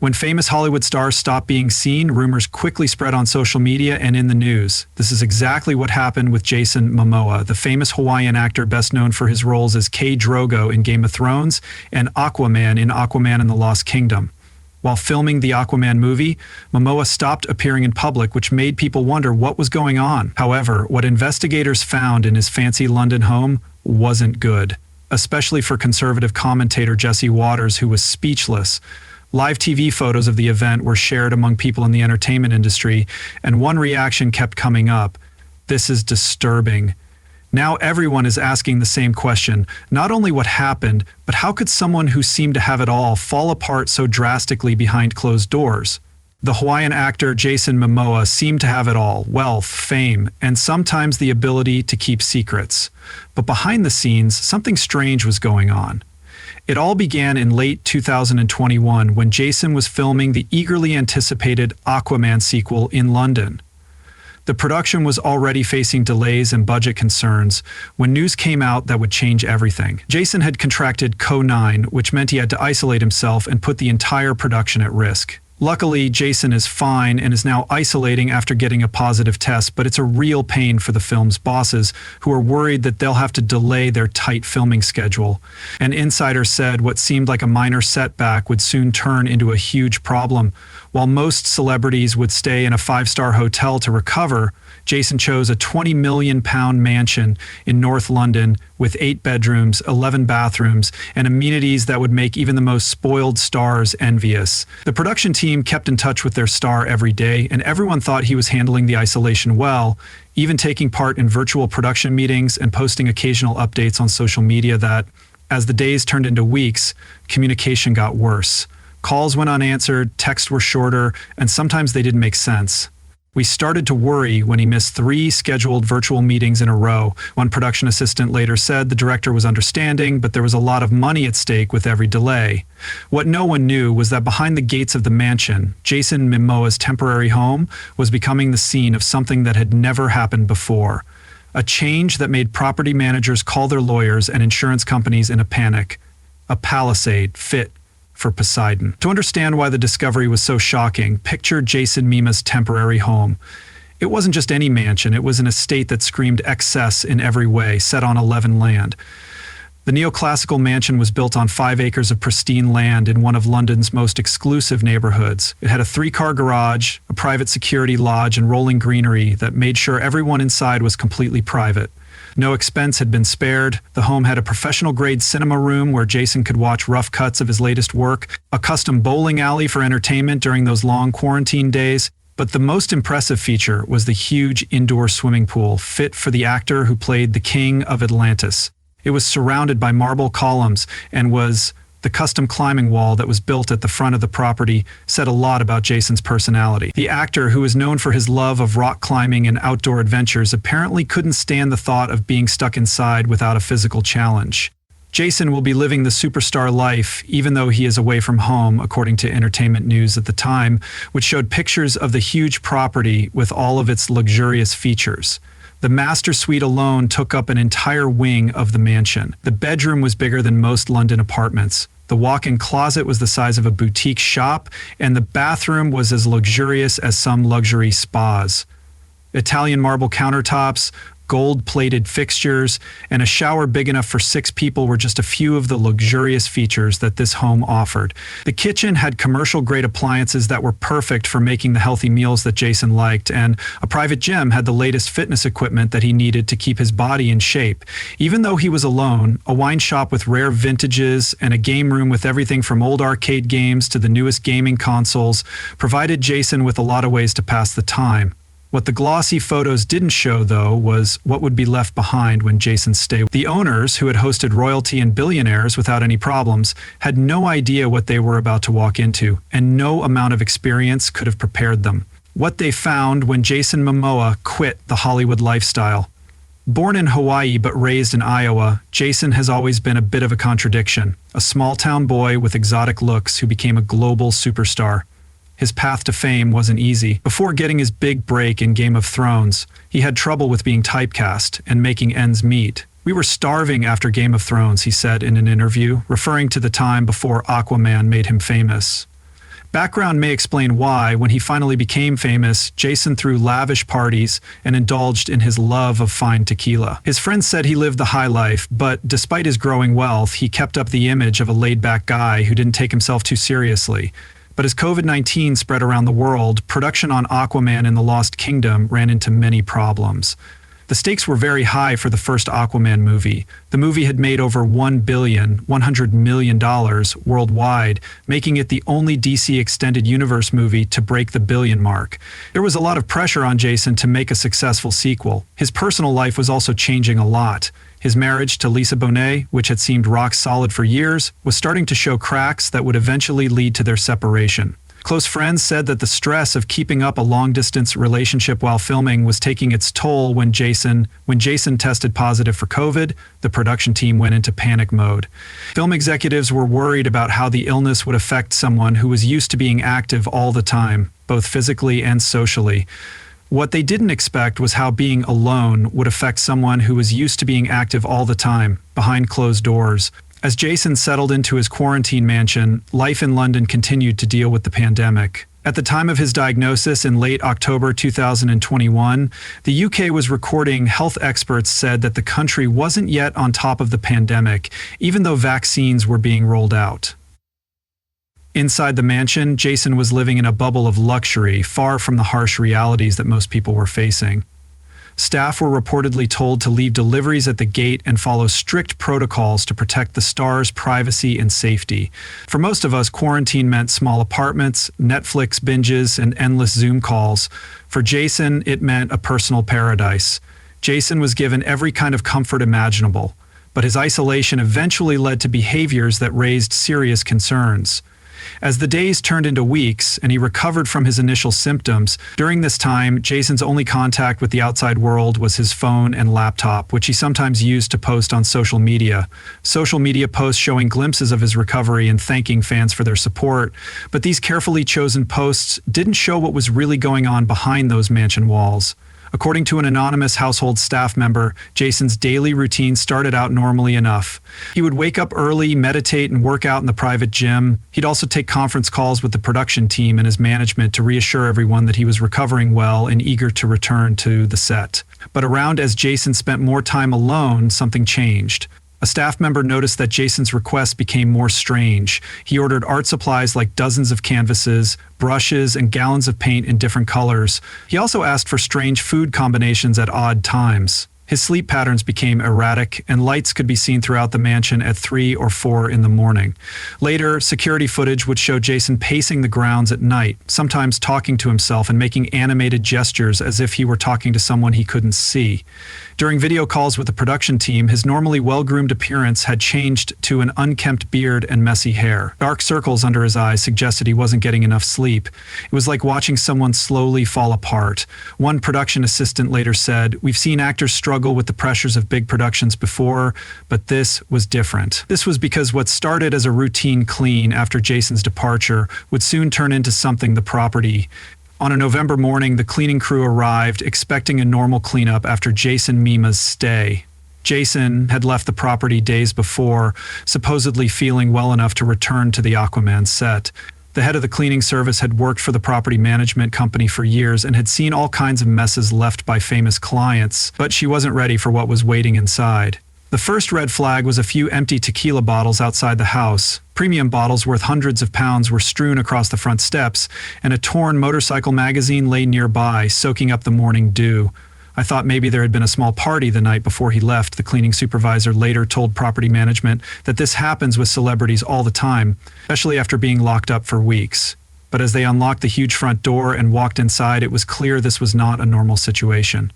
When famous Hollywood stars stopped being seen, rumors quickly spread on social media and in the news. This is exactly what happened with Jason Momoa, the famous Hawaiian actor best known for his roles as Drogo in Game of Thrones and Aquaman in Aquaman and the Lost Kingdom. While filming the Aquaman movie, Momoa stopped appearing in public, which made people wonder what was going on. However, what investigators found in his fancy London home wasn't good, especially for conservative commentator Jesse Waters, who was speechless. Live TV photos of the event were shared among people in the entertainment industry, and one reaction kept coming up: "This is disturbing." Now everyone is asking the same question: not only what happened, but how could someone who seemed to have it all fall apart so drastically behind closed doors? The Hawaiian actor Jason Momoa seemed to have it all: wealth, fame, and sometimes the ability to keep secrets. But behind the scenes, something strange was going on. It all began in late 2021 when Jason was filming the eagerly anticipated Aquaman sequel in London. The production was already facing delays and budget concerns when news came out that would change everything. Jason had contracted COVID-19, which meant he had to isolate himself and put the entire production at risk. Luckily, Jason is fine and is now isolating after getting a positive test, but it's a real pain for the film's bosses, who are worried that they'll have to delay their tight filming schedule. An insider said what seemed like a minor setback would soon turn into a huge problem. While most celebrities would stay in a 5-star hotel to recover, Jason chose a £20 million mansion in North London with 8 bedrooms, 11 bathrooms, and amenities that would make even the most spoiled stars envious. The production team kept in touch with their star every day, and everyone thought he was handling the isolation well, even taking part in virtual production meetings and posting occasional updates on social media that, as the days turned into weeks, communication got worse. Calls went unanswered, texts were shorter, and sometimes they didn't make sense. We started to worry when he missed 3 scheduled virtual meetings in a row. One production assistant later said the director was understanding, but there was a lot of money at stake with every delay. What no one knew was that behind the gates of the mansion, Jason Momoa's temporary home was becoming the scene of something that had never happened before. A change that made property managers call their lawyers and insurance companies in a panic. A palisade fit for Poseidon. To understand why the discovery was so shocking, picture Jason Momoa's temporary home. It wasn't just any mansion, it was an estate that screamed excess in every way, set on 11 land. The neoclassical mansion was built on 5 acres of pristine land in one of London's most exclusive neighborhoods. It had a 3-car garage, a private security lodge, and rolling greenery that made sure everyone inside was completely private. No expense had been spared. The home had a professional-grade cinema room where Jason could watch rough cuts of his latest work, a custom bowling alley for entertainment during those long quarantine days. But the most impressive feature was the huge indoor swimming pool, fit for the actor who played the King of Atlantis. It was surrounded by marble columns and was the custom climbing wall that was built at the front of the property said a lot about Jason's personality. The actor, who is known for his love of rock climbing and outdoor adventures, apparently couldn't stand the thought of being stuck inside without a physical challenge. Jason will be living the superstar life even though he is away from home, according to Entertainment News at the time, which showed pictures of the huge property with all of its luxurious features. The master suite alone took up an entire wing of the mansion. The bedroom was bigger than most London apartments. The walk-in closet was the size of a boutique shop, and the bathroom was as luxurious as some luxury spas. Italian marble countertops, gold-plated fixtures, and a shower big enough for 6 people were just a few of the luxurious features that this home offered. The kitchen had commercial-grade appliances that were perfect for making the healthy meals that Jason liked, and a private gym had the latest fitness equipment that he needed to keep his body in shape. Even though he was alone, a wine shop with rare vintages and a game room with everything from old arcade games to the newest gaming consoles provided Jason with a lot of ways to pass the time. What the glossy photos didn't show, though, was what would be left behind when Jason stayed. The owners, who had hosted royalty and billionaires without any problems, had no idea what they were about to walk into, and no amount of experience could have prepared them. What they found when Jason Momoa quit the Hollywood lifestyle. Born in Hawaii but raised in Iowa, Jason has always been a bit of a contradiction, a small-town boy with exotic looks who became a global superstar. His path to fame wasn't easy. Before getting his big break in Game of Thrones, he had trouble with being typecast and making ends meet. "We were starving after Game of Thrones," he said in an interview, referring to the time before Aquaman made him famous. Background may explain why, when he finally became famous, Jason threw lavish parties and indulged in his love of fine tequila. His friends said he lived the high life, but despite his growing wealth, he kept up the image of a laid-back guy who didn't take himself too seriously. But as COVID-19 spread around the world, production on Aquaman in the Lost Kingdom ran into many problems. The stakes were very high for the first Aquaman movie. The movie had made over $100 million worldwide, making it the only DC Extended Universe movie to break the billion mark. There was a lot of pressure on Jason to make a successful sequel. His personal life was also changing a lot. His marriage to Lisa Bonet, which had seemed rock solid for years, was starting to show cracks that would eventually lead to their separation. Close friends said that the stress of keeping up a long-distance relationship while filming was taking its toll. When Jason tested positive for COVID, the production team went into panic mode. Film executives were worried about how the illness would affect someone who was used to being active all the time, both physically and socially. What they didn't expect was how being alone would affect someone who was used to being active all the time, behind closed doors. As Jason settled into his quarantine mansion, life in London continued to deal with the pandemic. At the time of his diagnosis in late October 2021, the UK was recording health experts said that the country wasn't yet on top of the pandemic, even though vaccines were being rolled out. Inside the mansion, Jason was living in a bubble of luxury, far from the harsh realities that most people were facing. Staff were reportedly told to leave deliveries at the gate and follow strict protocols to protect the star's privacy and safety. For most of us, quarantine meant small apartments, Netflix binges, and endless Zoom calls. For Jason, it meant a personal paradise. Jason was given every kind of comfort imaginable, but his isolation eventually led to behaviors that raised serious concerns. As the days turned into weeks and he recovered from his initial symptoms, during this time, Jason's only contact with the outside world was his phone and laptop, which he sometimes used to post on social media. Social media posts showing glimpses of his recovery and thanking fans for their support, but these carefully chosen posts didn't show what was really going on behind those mansion walls. According to an anonymous household staff member, Jason's daily routine started out normally enough. He would wake up early, meditate, and work out in the private gym. He'd also take conference calls with the production team and his management to reassure everyone that he was recovering well and eager to return to the set. But around as Jason spent more time alone, something changed. A staff member noticed that Jason's requests became more strange. He ordered art supplies like dozens of canvases, brushes, and gallons of paint in different colors. He also asked for strange food combinations at odd times. His sleep patterns became erratic, and lights could be seen throughout the mansion at 3 or 4 in the morning. Later, security footage would show Jason pacing the grounds at night, sometimes talking to himself and making animated gestures as if he were talking to someone he couldn't see. During video calls with the production team, his normally well-groomed appearance had changed to an unkempt beard and messy hair. Dark circles under his eyes suggested he wasn't getting enough sleep. It was like watching someone slowly fall apart. One production assistant later said, "We've seen actors struggle with the pressures of big productions before, but this was different." This was because what started as a routine clean after Jason's departure would soon turn into something the property. On a November morning, the cleaning crew arrived, expecting a normal cleanup after Jason Momoa's stay. Jason had left the property days before, supposedly feeling well enough to return to the Aquaman set. The head of the cleaning service had worked for the property management company for years and had seen all kinds of messes left by famous clients, but she wasn't ready for what was waiting inside. The first red flag was a few empty tequila bottles outside the house. Premium bottles worth hundreds of pounds were strewn across the front steps, and a torn motorcycle magazine lay nearby, soaking up the morning dew. "I thought maybe there had been a small party the night before he left," the cleaning supervisor later told property management that this happens with celebrities all the time, especially after being locked up for weeks. But as they unlocked the huge front door and walked inside, it was clear this was not a normal situation.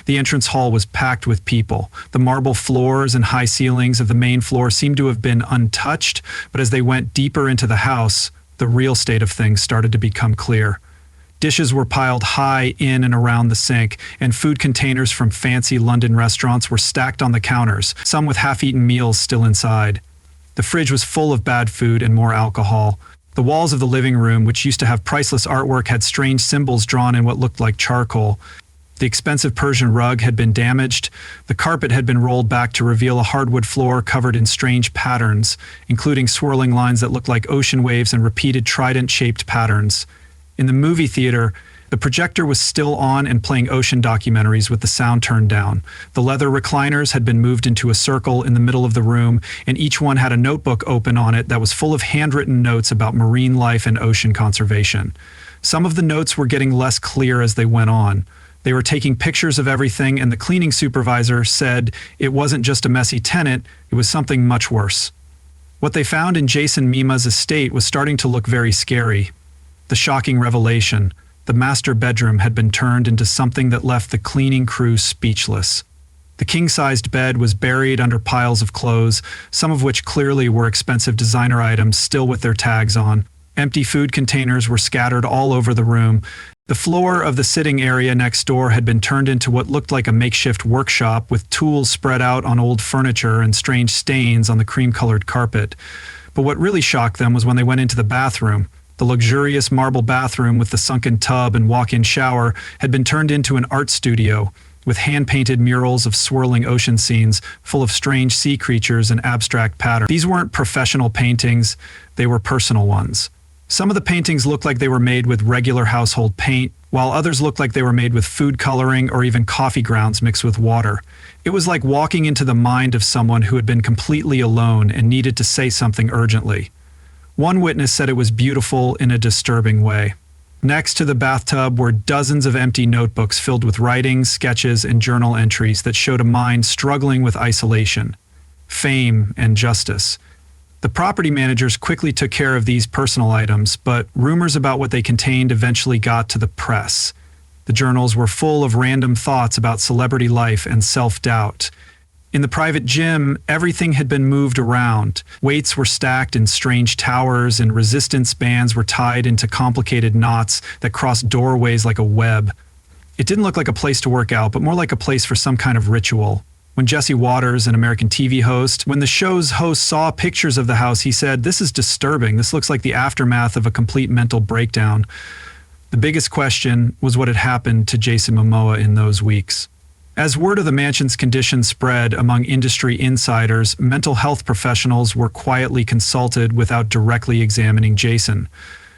The entrance hall was packed with people. The marble floors and high ceilings of the main floor seemed to have been untouched, but as they went deeper into the house, the real state of things started to become clear. Dishes were piled high in and around the sink, and food containers from fancy London restaurants were stacked on the counters, some with half-eaten meals still inside. The fridge was full of bad food and more alcohol. The walls of the living room, which used to have priceless artwork, had strange symbols drawn in what looked like charcoal. The expensive Persian rug had been damaged. The carpet had been rolled back to reveal a hardwood floor covered in strange patterns, including swirling lines that looked like ocean waves and repeated trident-shaped patterns. In the movie theater, the projector was still on and playing ocean documentaries with the sound turned down. The leather recliners had been moved into a circle in the middle of the room, and each one had a notebook open on it that was full of handwritten notes about marine life and ocean conservation. Some of the notes were getting less clear as they went on. They were taking pictures of everything, and the cleaning supervisor said it wasn't just a messy tenant, it was something much worse. What they found in Jason Momoa's estate was starting to look very scary. The shocking revelation: the master bedroom had been turned into something that left the cleaning crew speechless. The king-sized bed was buried under piles of clothes, some of which clearly were expensive designer items still with their tags on. Empty food containers were scattered all over the room. The floor of the sitting area next door had been turned into what looked like a makeshift workshop, with tools spread out on old furniture and strange stains on the cream-colored carpet. But what really shocked them was when they went into the bathroom. The luxurious marble bathroom with the sunken tub and walk-in shower had been turned into an art studio, with hand-painted murals of swirling ocean scenes full of strange sea creatures and abstract patterns. These weren't professional paintings, they were personal ones. Some of the paintings looked like they were made with regular household paint, while others looked like they were made with food coloring or even coffee grounds mixed with water. It was like walking into the mind of someone who had been completely alone and needed to say something urgently. One witness said it was beautiful in a disturbing way. Next to the bathtub were dozens of empty notebooks filled with writings, sketches, and journal entries that showed a mind struggling with isolation, fame, and justice. The property managers quickly took care of these personal items, but rumors about what they contained eventually got to the press. The journals were full of random thoughts about celebrity life and self-doubt. In the private gym, everything had been moved around. Weights were stacked in strange towers, and resistance bands were tied into complicated knots that crossed doorways like a web. It didn't look like a place to work out, but more like a place for some kind of ritual. When Jesse Waters, an American TV host, when the show's host saw pictures of the house, he said, "This is disturbing. This looks like the aftermath of a complete mental breakdown." The biggest question was what had happened to Jason Momoa in those weeks. As word of the mansion's condition spread among industry insiders, mental health professionals were quietly consulted without directly examining Jason.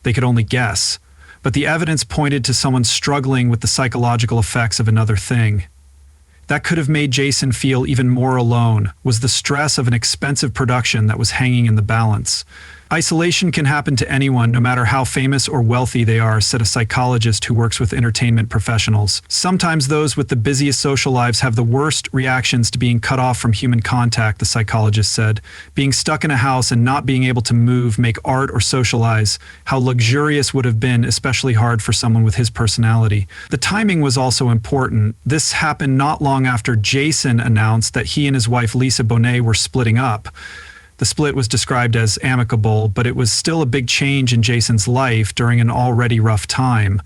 They could only guess, but the evidence pointed to someone struggling with the psychological effects of another thing. That could have made Jason feel even more alone, was the stress of an expensive production that was hanging in the balance. Isolation can happen to anyone, no matter how famous or wealthy they are, said a psychologist who works with entertainment professionals. Sometimes those with the busiest social lives have the worst reactions to being cut off from human contact, the psychologist said. Being stuck in a house and not being able to move, make art, or socialize, how luxurious would have been especially hard for someone with his personality. The timing was also important. This happened not long after Jason announced that he and his wife Lisa Bonet were splitting up. The split was described as amicable, but it was still a big change in Jason's life during an already rough time.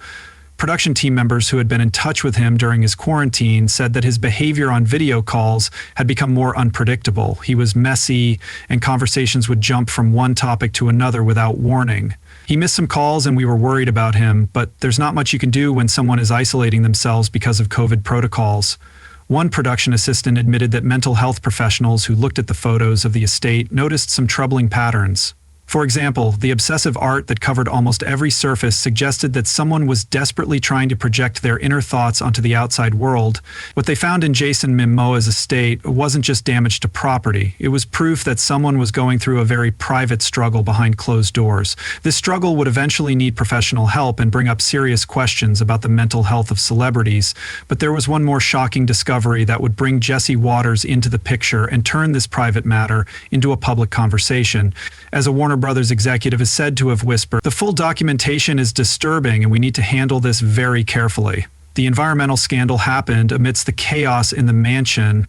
Production team members who had been in touch with him during his quarantine said that his behavior on video calls had become more unpredictable. He was messy, and conversations would jump from one topic to another without warning. He missed some calls and we were worried about him, but there's not much you can do when someone is isolating themselves because of COVID protocols. One production assistant admitted that mental health professionals who looked at the photos of the estate noticed some troubling patterns. For example, the obsessive art that covered almost every surface suggested that someone was desperately trying to project their inner thoughts onto the outside world. What they found in Jason Momoa's estate wasn't just damage to property. It was proof that someone was going through a very private struggle behind closed doors. This struggle would eventually need professional help and bring up serious questions about the mental health of celebrities. But there was one more shocking discovery that would bring Jesse Waters into the picture and turn this private matter into a public conversation. As a Warner Brothers executive is said to have whispered, "The full documentation is disturbing and we need to handle this very carefully." The environmental scandal happened amidst the chaos in the mansion.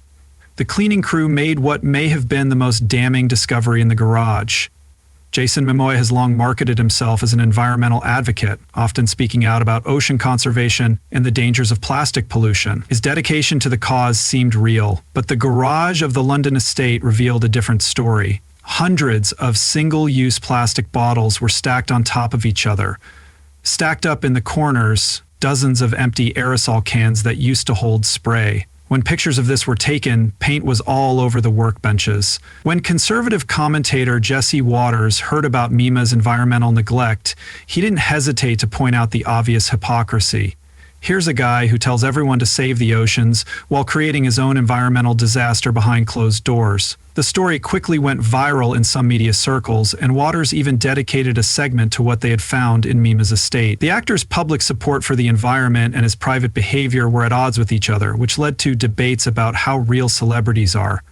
The cleaning crew made what may have been the most damning discovery in the garage. Jason Momoa has long marketed himself as an environmental advocate, often speaking out about ocean conservation and the dangers of plastic pollution. His dedication to the cause seemed real, but the garage of the London estate revealed a different story. Hundreds of single-use plastic bottles were stacked on top of each other. Stacked up in the corners, dozens of empty aerosol cans that used to hold spray. When pictures of this were taken, paint was all over the workbenches. When conservative commentator Jesse Waters heard about MEMA's environmental neglect, he didn't hesitate to point out the obvious hypocrisy. Here's a guy who tells everyone to save the oceans while creating his own environmental disaster behind closed doors. The story quickly went viral in some media circles, and Waters even dedicated a segment to what they had found in MEMA's estate. The actor's public support for the environment and his private behavior were at odds with each other, which led to debates about how real celebrities are.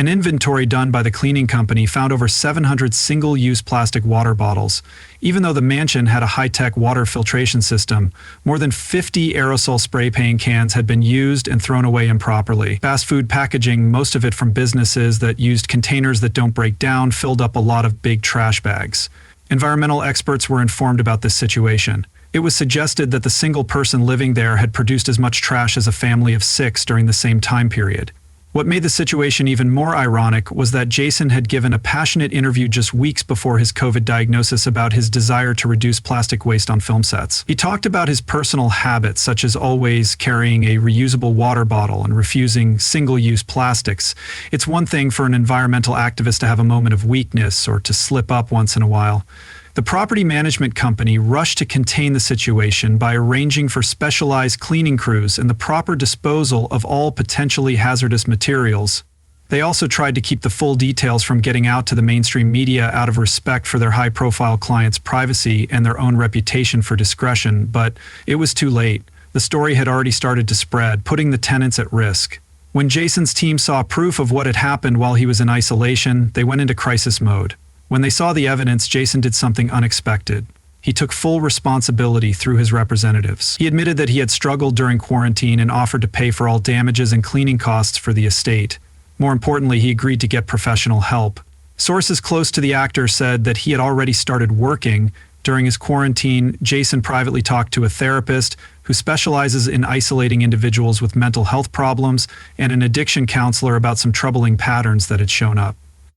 An inventory done by the cleaning company found over 700 single-use plastic water bottles. Even though the mansion had a high-tech water filtration system, more than 50 aerosol spray paint cans had been used and thrown away improperly. Fast food packaging, most of it from businesses that used containers that don't break down, filled up a lot of big trash bags. Environmental experts were informed about this situation. It was suggested that the single person living there had produced as much trash as a family of 6 during the same time period. What made the situation even more ironic was that Jason had given a passionate interview just weeks before his COVID diagnosis about his desire to reduce plastic waste on film sets. He talked about his personal habits, such as always carrying a reusable water bottle and refusing single-use plastics. It's one thing for an environmental activist to have a moment of weakness or to slip up once in a while. The property management company rushed to contain the situation by arranging for specialized cleaning crews and the proper disposal of all potentially hazardous materials. They also tried to keep the full details from getting out to the mainstream media out of respect for their high-profile clients' privacy and their own reputation for discretion, but it was too late. The story had already started to spread, putting the tenants at risk. When Jason's team saw proof of what had happened while he was in isolation, they went into crisis mode. When they saw the evidence, Jason did something unexpected. He took full responsibility through his representatives. He admitted that he had struggled during quarantine and offered to pay for all damages and cleaning costs for the estate. More importantly, he agreed to get professional help. Sources close to the actor said that he had already started working. During his quarantine, Jason privately talked to a therapist who specializes in isolating individuals with mental health problems and an addiction counselor about some troubling patterns that had shown up.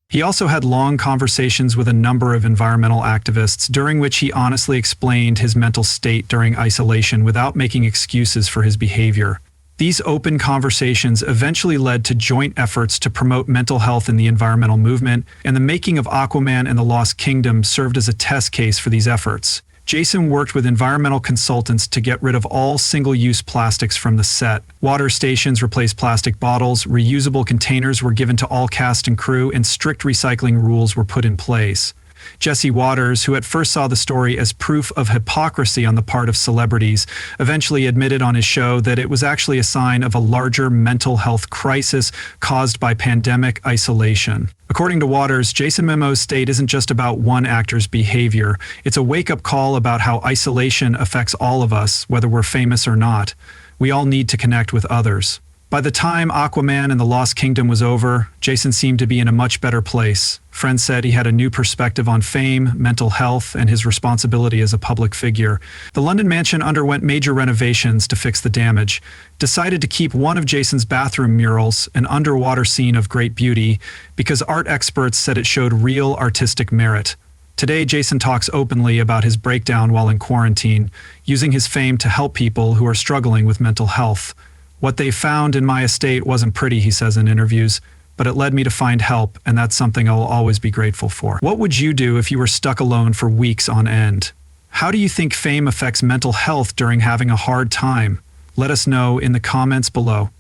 He also had long conversations with a number of environmental activists, during which he honestly explained his mental state during isolation without making excuses for his behavior. These open conversations eventually led to joint efforts to promote mental health in the environmental movement, and the making of Aquaman and the Lost Kingdom served as a test case for these efforts. Jason worked with environmental consultants to get rid of all single-use plastics from the set. Water stations replaced plastic bottles, reusable containers were given to all cast and crew, and strict recycling rules were put in place. Jesse Waters, who at first saw the story as proof of hypocrisy on the part of celebrities, eventually admitted on his show that it was actually a sign of a larger mental health crisis caused by pandemic isolation. According to Waters, Jason Momoa's state isn't just about one actor's behavior. It's a wake-up call about how isolation affects all of us, whether we're famous or not. We all need to connect with others. By the time Aquaman and the Lost Kingdom was over, Jason seemed to be in a much better place. Friends said he had a new perspective on fame, mental health, and his responsibility as a public figure. The London mansion underwent major renovations to fix the damage, decided to keep one of Jason's bathroom murals, an underwater scene of great beauty, because art experts said it showed real artistic merit. Today, Jason talks openly about his breakdown while in quarantine, using his fame to help people who are struggling with mental health. What they found in my estate wasn't pretty, he says in interviews, but it led me to find help, and that's something I'll always be grateful for. What would you do if you were stuck alone for weeks on end? How do you think fame affects mental health during having a hard time? Let us know in the comments below.